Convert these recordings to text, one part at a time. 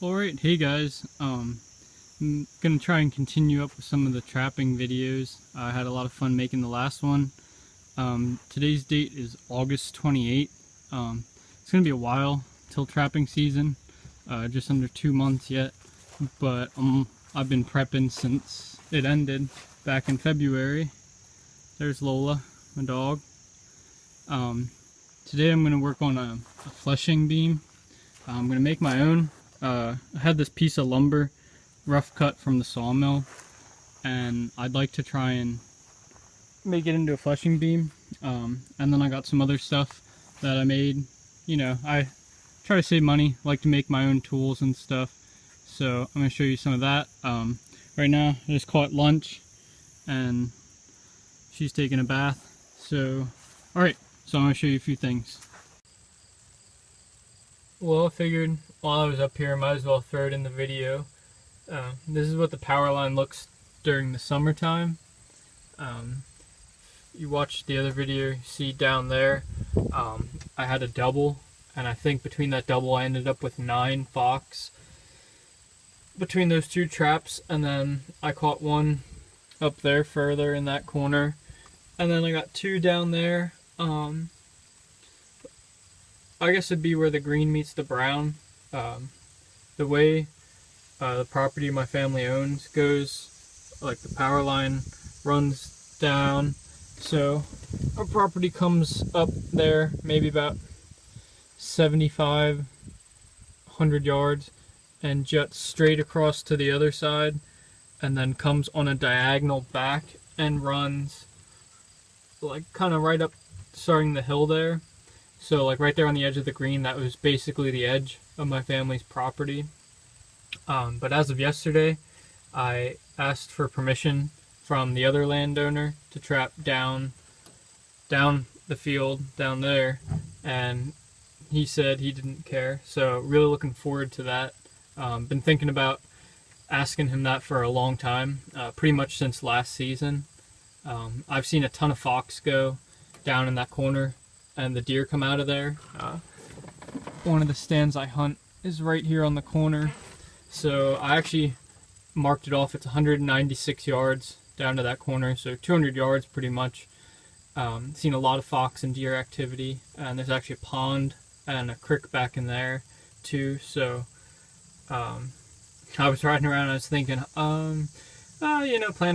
Alright, hey guys. I'm gonna try and continue up with some of the trapping videos. I had a lot of fun making the last one. Today's date is August 28th. It's gonna be a while till trapping season, just under 2 months yet, but I've been prepping since it ended back in February. There's Lola, my dog. Today I'm gonna work on a fleshing beam. I'm gonna make my own. I had this piece of lumber rough cut from the sawmill, and I'd like to try and make it into a fleshing beam. And then I got some other stuff that I made. You know, I try to save money, like to make my own tools and stuff. So I'm going to show you some of that. Right now I just caught lunch and she's taking a bath. So, alright, so I'm going to show you a few things. Well, I figured while I was up here, I might as well throw it in the video. This is what the power line looks during the summertime. You watched the other video, you see down there, I had a double, and I think between that double I ended up with 9 fox between those two traps, and then I caught one up there further in that corner, and then I got 2 down there. I guess it'd be where the green meets the brown. The way the property my family owns goes, like the power line runs down, so our property comes up there maybe about 7,500 yards and juts straight across to the other side, and then comes on a diagonal back and runs like kind of right up starting the hill there. So like right there on the edge of the green, that was basically the edge of my family's property. But as of yesterday, I asked for permission from the other landowner to trap down the field down there, and he said he didn't care. So really looking forward to that. Been thinking about asking him that for a long time, pretty much since last season. I've seen a ton of fox go down in that corner, and the deer come out of there. One of the stands I hunt is right here on the corner, so I actually marked it off. It's 196 yards down to that corner, so 200 yards pretty much. Seen a lot of fox and deer activity, and there's actually a pond and a creek back in there too. So I was riding around and I was thinking, plan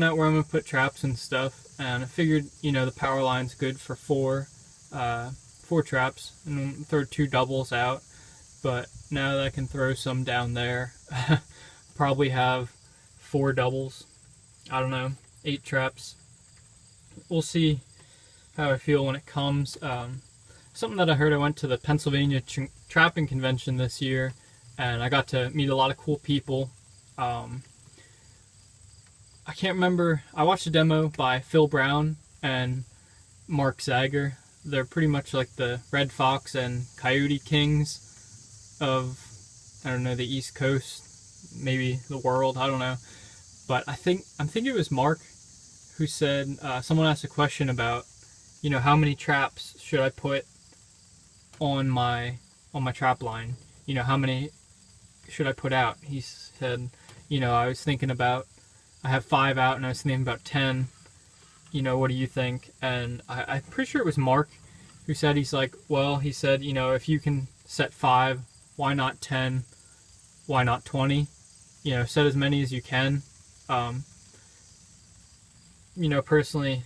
out where I'm gonna put traps and stuff, and I figured, the power line's good for 4 traps, and throw 2 doubles out. But now that I can throw some down there, probably have 4 doubles. I don't know, 8 traps. We'll see how I feel when it comes. Something that I heard, I went to the Pennsylvania Trapping Convention this year, and I got to meet a lot of cool people. I can't remember. I watched a demo by Phil Brown and Mark Zager. They're pretty much like the Red Fox and Coyote Kings of, I don't know, the East Coast, maybe the world, I don't know. But I'm thinking it was Mark who said, someone asked a question about, how many traps should I put on my trap line? How many should I put out? He said, I was thinking about, I have 5 out, and I was thinking about 10. What do you think? And I'm pretty sure it was Mark who said, he said, if you can set 5, why not 10? Why not 20? Set as many as you can. Personally,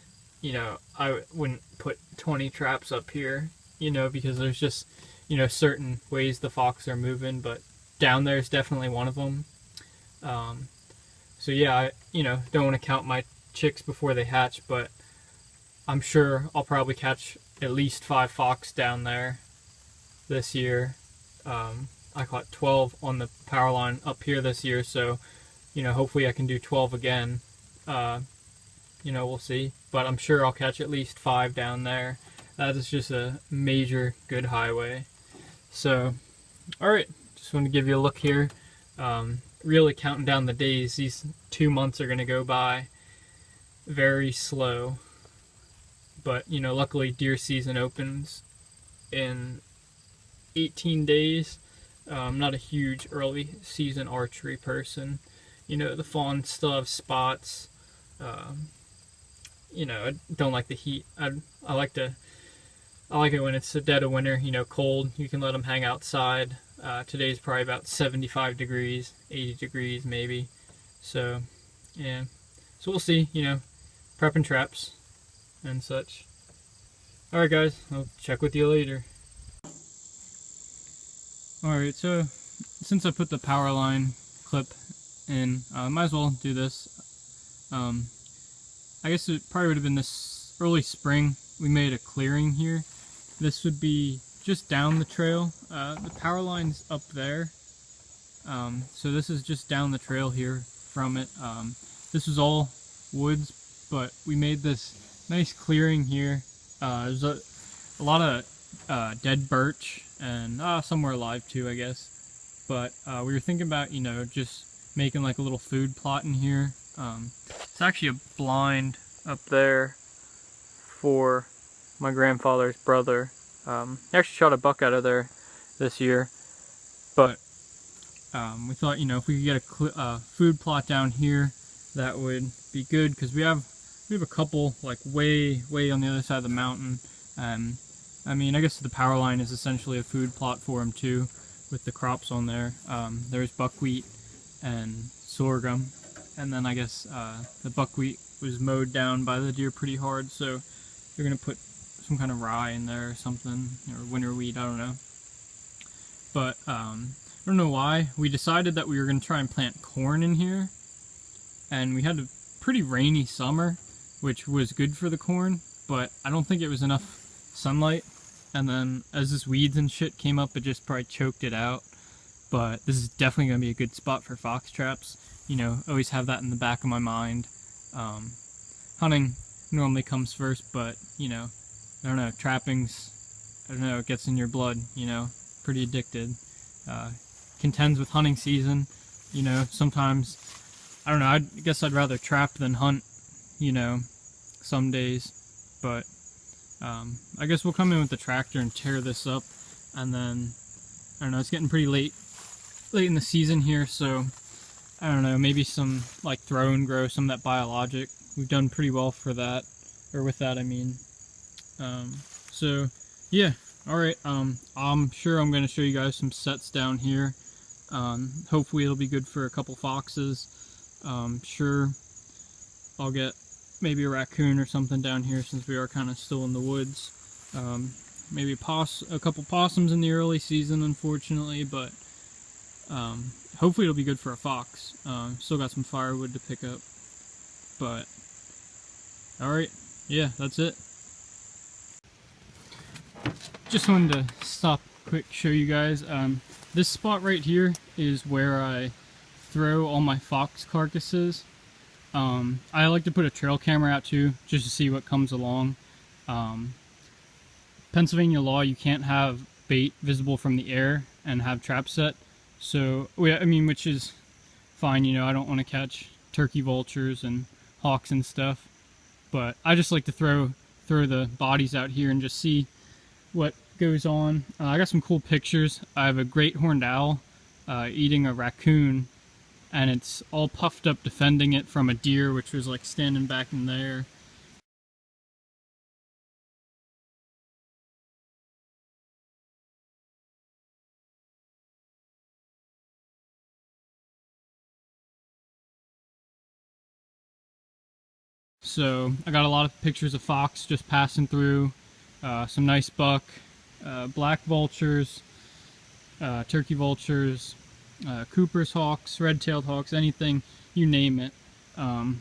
I wouldn't put 20 traps up here, because there's just, certain ways the fox are moving, but down there is definitely one of them. So yeah, I, don't want to count my chicks before they hatch, but I'm sure I'll probably catch at least 5 fox down there this year. I caught 12 on the power line up here this year, so hopefully I can do 12 again. We'll see, but I'm sure I'll catch at least 5 down there. That is just a major good highway. So alright, just want to give you a look here. Really counting down the days. These 2 months are going to go by very slow, but luckily deer season opens in 18 days, I'm not a huge early season archery person. You know, the fawns still have spots. Um, you know, I don't like the heat. I like to I like it when it's the dead of winter. You know, cold. You can let them hang outside. Today's probably about 75 degrees, 80 degrees maybe. So, yeah. So we'll see. You know, prepping traps and such. All right, guys. I'll check with you later. All right. So, since I put the power line clip in, might as well do this. I guess it probably would have been this early spring. We made a clearing here. This would be just down the trail. The power line's up there. So this is just down the trail here from it. This was all woods, but we made this nice clearing here. There's a lot of dead birch and some were alive too, I guess. But we were thinking about, you know, just making like a little food plot in here. It's actually a blind up there for my grandfather's brother. He actually shot a buck out of there this year, but we thought, you know, if we could get a food plot down here, that would be good, because we have a couple like way on the other side of the mountain. I mean, I guess the power line is essentially a food plot for him too, with the crops on there. There's buckwheat and sorghum, and then I guess the buckwheat was mowed down by the deer pretty hard, so they're gonna put some kind of rye in there or something, or winter wheat, I don't know. But I don't know why we decided that we were gonna try and plant corn in here, and we had a pretty rainy summer, which was good for the corn, but I don't think it was enough sunlight, and then as this weeds and shit came up, it just probably choked it out. But this is definitely gonna be a good spot for fox traps. You know, always have that in the back of my mind. Hunting normally comes first, but you know, I don't know, trapping's, I don't know, it gets in your blood, you know, pretty addicted. Contends with hunting season, you know, sometimes, I don't know, I guess I'd rather trap than hunt, you know, some days, but I guess we'll come in with the tractor and tear this up, and then, I don't know, it's getting pretty late in the season here, so, I don't know, maybe some, like, throw and grow, some of that biologic. We've done pretty well for that, or with that, I mean. So, yeah, alright, I'm sure I'm going to show you guys some sets down here. Hopefully it'll be good for a couple foxes. Sure, I'll get maybe a raccoon or something down here, since we are kind of still in the woods. Maybe a couple possums in the early season, unfortunately, but hopefully it'll be good for a fox. Still got some firewood to pick up, but alright, yeah, that's it. Just wanted to stop quick, show you guys. This spot right here is where I throw all my fox carcasses. I like to put a trail camera out too, just to see what comes along. Pennsylvania law, you can't have bait visible from the air and have trap set. So, I mean, which is fine, you know, I don't want to catch turkey vultures and hawks and stuff. But I just like to throw the bodies out here and just see what goes on. I got some cool pictures. I have a great horned owl eating a raccoon, and it's all puffed up defending it from a deer, which was like standing back in there. So I got a lot of pictures of fox just passing through, some nice buck, black vultures, turkey vultures, Cooper's hawks, red-tailed hawks, anything, you name it. I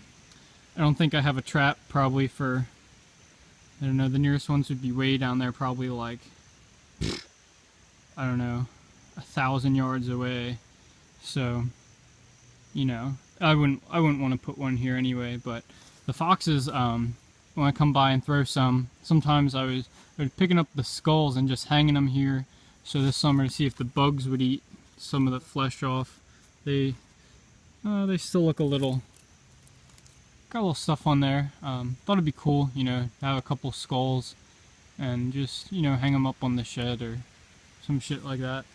don't think I have a trap probably for, I don't know, the nearest ones would be way down there, probably like, I don't know, 1,000 yards away. So, you know, I wouldn't want to put one here anyway. But the foxes, when I come by and throw some, sometimes I was picking up the skulls and just hanging them here. So this summer, to see if the bugs would eat some of the flesh off. They still look a little, got a little stuff on there. Thought it'd be cool, you know, have a couple skulls and just, you know, hang them up on the shed or some shit like that.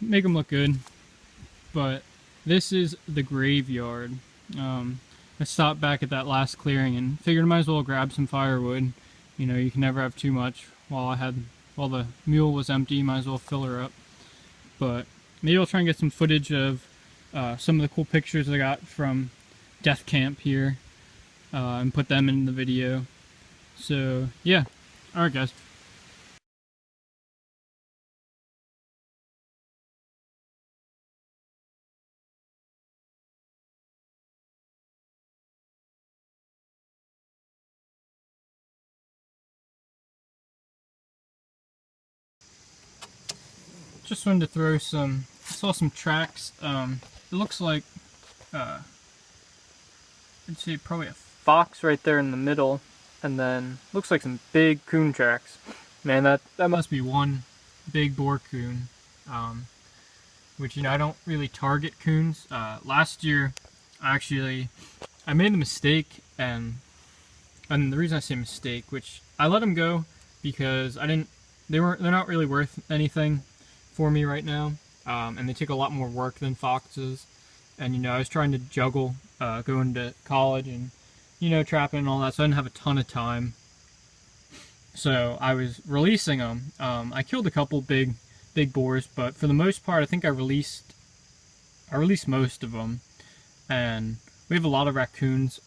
make them look good. But this is the graveyard. I stopped back at that last clearing and figured I might as well grab some firewood. You know, you can never have too much. While the mule was empty, might as well fill her up. But maybe I'll try and get some footage of some of the cool pictures I got from Death Camp here and put them in the video. So yeah, alright guys. Just wanted to throw some, I saw some tracks. It looks like, I'd say probably a fox right there in the middle, and then looks like some big coon tracks. Man, that must be one big boar coon. Which, you know, I don't really target coons. Last year, I made the mistake, and the reason I say mistake, which I let them go because they're not really worth anything for me right now, and they take a lot more work than foxes. And you know, I was trying to juggle going to college and, you know, trapping and all that, so I didn't have a ton of time. So I was releasing them. I killed a couple big boars, but for the most part, I think I released most of them. And we have a lot of raccoons.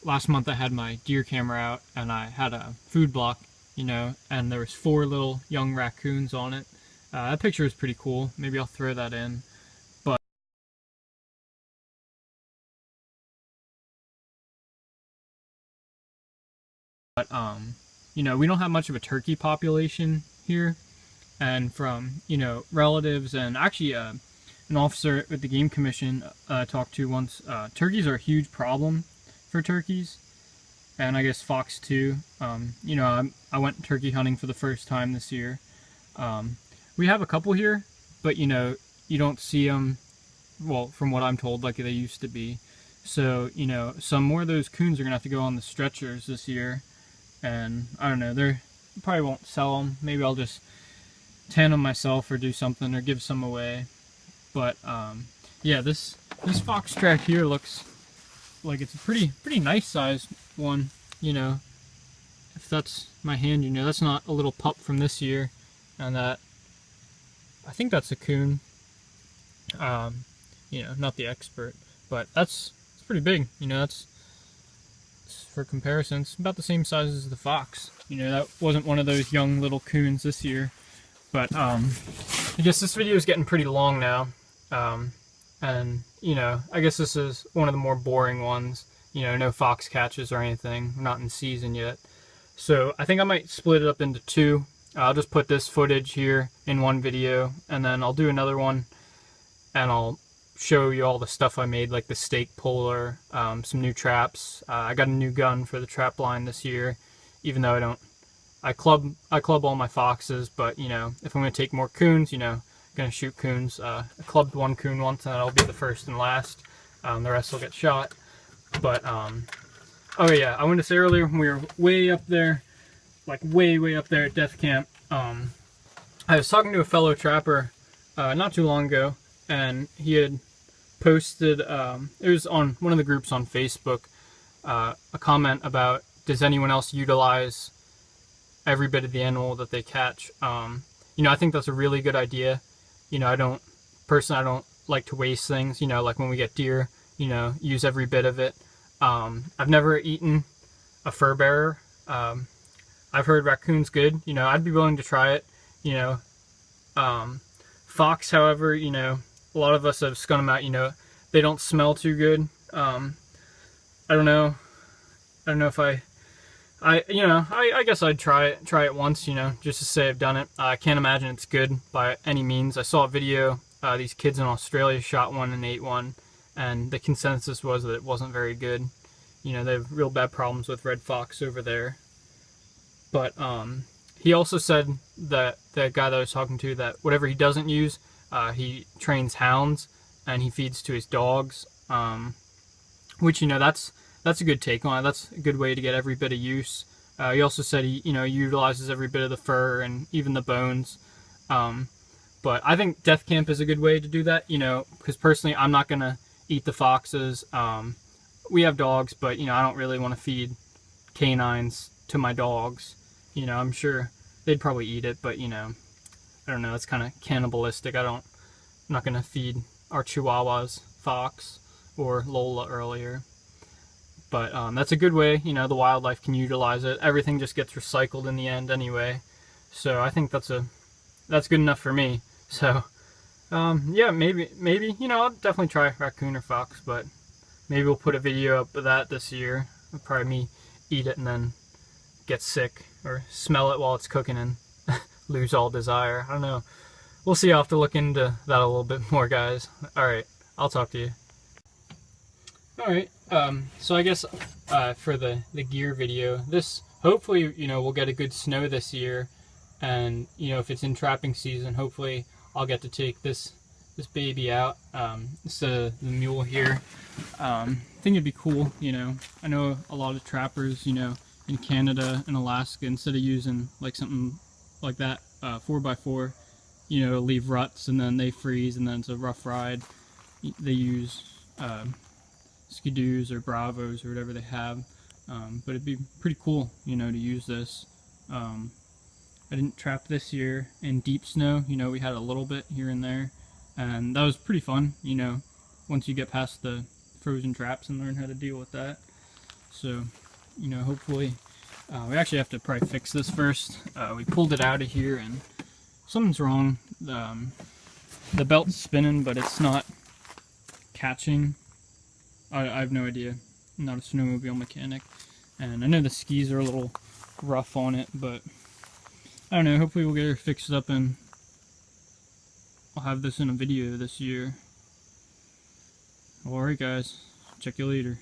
Last month I had my deer camera out, and I had a food block, you know, and there was 4 little young raccoons on it. That picture is pretty cool. Maybe I'll throw that in. But you know, we don't have much of a turkey population here. And from, you know, relatives and actually an officer with the Game Commission I talked to once, turkeys are a huge problem for turkeys. And I guess fox too. You know, I went turkey hunting for the first time this year. We have a couple here, but you know, you don't see them, well, from what I'm told, like they used to be. So, you know, some more of those coons are gonna have to go on the stretchers this year. And I don't know, probably won't sell them. Maybe I'll just tan them myself or do something or give some away. But yeah, this fox track here looks like it's a pretty nice sized one. You know, if that's my hand, you know, that's not a little pup from this year. And that, I think that's a coon. You know, not the expert, but it's pretty big. You know, that's, for comparison, it's about the same size as the fox. You know, that wasn't one of those young little coons this year. But I guess this video is getting pretty long now. And you know, I guess this is one of the more boring ones. You know, no fox catches or anything. We're not in season yet. So I think I might split it up into 2. I'll just put this footage here in one video, and then I'll do another one, and I'll show you all the stuff I made, like the stake puller, some new traps. I got a new gun for the trap line this year, even though I club all my foxes, but you know, if I'm gonna take more coons, you know, I'm gonna shoot coons. I clubbed 1 coon once, and that'll be the first and last. The rest will get shot. But oh yeah, I wanted to say earlier, when we were way up there, like way up there at Death Camp, I was talking to a fellow trapper not too long ago, and he had posted, it was on one of the groups on Facebook, a comment about, does anyone else utilize every bit of the animal that they catch? You know, I think that's a really good idea. You know, I don't like to waste things, you know, like when we get deer, you know, use every bit of it. I've never eaten a fur bearer. I've heard raccoon's good. You know, I'd be willing to try it. You know, fox, however, you know, a lot of us have skunned them out. You know, they don't smell too good. I don't know if I guess I'd try it once, you know, just to say I've done it. I can't imagine it's good by any means. I saw a video, these kids in Australia shot one and ate one, and the consensus was that it wasn't very good. You know, they have real bad problems with red fox over there. But he also said that the guy that I was talking to, that whatever he doesn't use, he trains hounds and he feeds to his dogs, which, you know, that's a good take on it. That's a good way to get every bit of use. He also said he, you know, utilizes every bit of the fur and even the bones. But I think Death Camp is a good way to do that, you know, because personally I'm not going to eat the foxes. We have dogs, but, you know, I don't really want to feed canines to my dogs. You know, I'm sure they'd probably eat it, but, you know, I don't know, it's kind of cannibalistic. I'm not going to feed our Chihuahuas fox or Lola earlier. But that's a good way, you know, the wildlife can utilize it. Everything just gets recycled in the end anyway. So I think that's good enough for me. So, yeah, maybe, you know, I'll definitely try raccoon or fox, but maybe we'll put a video up of that this year. It'll probably me eat it and then get sick, or smell it while it's cooking and lose all desire. I don't know. We'll see. I'll have to look into that a little bit more, guys. Alright, I'll talk to you. Alright, so I guess for the gear video, this, hopefully, you know, we'll get a good snow this year, and, you know, if it's in trapping season, hopefully I'll get to take this baby out. It's the mule here. I think it'd be cool, you know. I know a lot of trappers, you know, in Canada and Alaska, instead of using like something like that, 4x4, you know, leave ruts and then they freeze and then it's a rough ride. They use Ski-Doos or Bravos or whatever they have, but it'd be pretty cool, you know, to use this. I didn't trap this year in deep snow. You know, we had a little bit here and there, and that was pretty fun, you know, once you get past the frozen traps and learn how to deal with that. So, you know, hopefully, we actually have to probably fix this first. We pulled it out of here and something's wrong. The belt's spinning, but it's not catching. I have no idea. I'm not a snowmobile mechanic, and I know the skis are a little rough on it, but I don't know, hopefully we'll get her fixed up and I'll have this in a video this year. Alright guys, check you later.